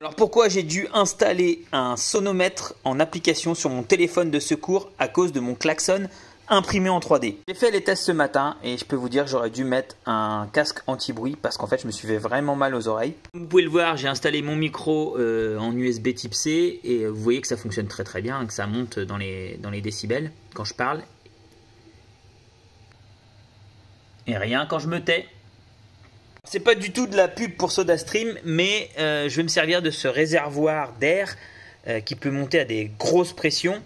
Alors pourquoi j'ai dû installer un sonomètre en application sur mon téléphone de secours à cause de mon klaxon imprimé en 3D. J'ai fait les tests ce matin et je peux vous dire que j'aurais dû mettre un casque anti-bruit parce qu'en fait je me suis fait vraiment mal aux oreilles. Comme vous pouvez le voir, j'ai installé mon micro en USB type C et vous voyez que ça fonctionne très très bien, que ça monte dans les décibels quand je parle. Et rien quand je me tais. C'est pas du tout de la pub pour SodaStream, mais je vais me servir de ce réservoir d'air qui peut monter à des grosses pressions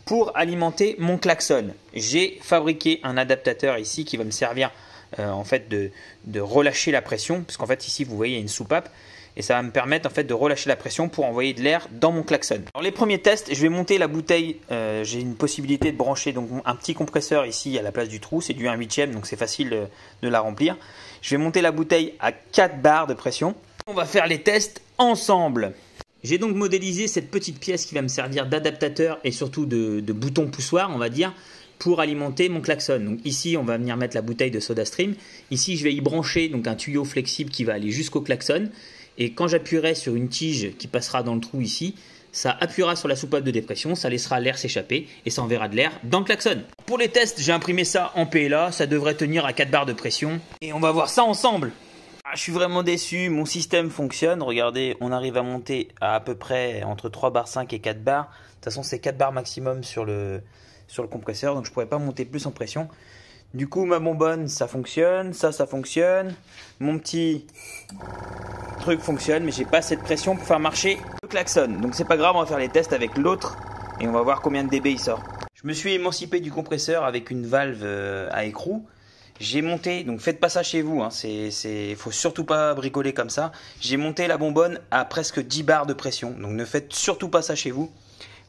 pour alimenter mon klaxon. J'ai fabriqué un adaptateur ici qui va me servir en fait de relâcher la pression, parce qu'en fait ici vous voyez il y a une soupape et ça va me permettre en fait de relâcher la pression pour envoyer de l'air dans mon klaxon. Alors les premiers tests, je vais monter la bouteille, j'ai une possibilité de brancher donc un petit compresseur ici à la place du trou, c'est du 1/8, donc c'est facile de la remplir. Je vais monter la bouteille à 4 bars de pression. On va faire les tests ensemble. J'ai donc modélisé cette petite pièce qui va me servir d'adaptateur et surtout de bouton poussoir, on va dire, pour alimenter mon klaxon. Donc ici, on va venir mettre la bouteille de SodaStream. Ici, je vais y brancher donc un tuyau flexible qui va aller jusqu'au klaxon. Et quand j'appuierai sur une tige qui passera dans le trou ici, ça appuiera sur la soupape de dépression, ça laissera l'air s'échapper et ça enverra de l'air dans le klaxon. Pour les tests, j'ai imprimé ça en PLA, ça devrait tenir à 4 barres de pression. Et on va voir ça ensemble. Je suis vraiment déçu, mon système fonctionne. Regardez, on arrive à monter à peu près entre 3 barres 5 et 4 barres. De toute façon, c'est 4 barres maximum sur le compresseur, donc je ne pourrais pas monter plus en pression. Du coup, ma bonbonne, ça fonctionne, ça fonctionne. Mon petit truc fonctionne, mais j'ai pas assez de pression pour faire marcher le klaxon. Donc c'est pas grave, on va faire les tests avec l'autre et on va voir combien de dB il sort. Je me suis émancipé du compresseur avec une valve à écrou. J'ai monté, donc faites pas ça chez vous, hein, faut surtout pas bricoler comme ça. J'ai monté la bonbonne à presque 10 barres de pression, donc ne faites surtout pas ça chez vous.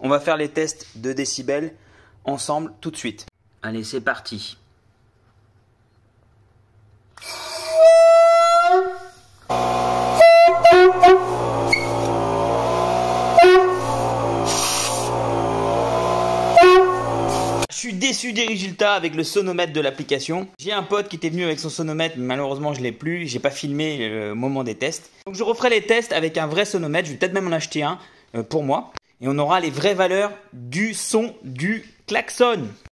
On va faire les tests de décibels ensemble tout de suite. Allez, c'est parti. Je suis déçu des résultats avec le sonomètre de l'application. J'ai un pote qui était venu avec son sonomètre, mais malheureusement je ne l'ai plus. J'ai pas filmé le moment des tests. Donc je referai les tests avec un vrai sonomètre. Je vais peut-être même en acheter un pour moi. Et on aura les vraies valeurs du son du klaxon.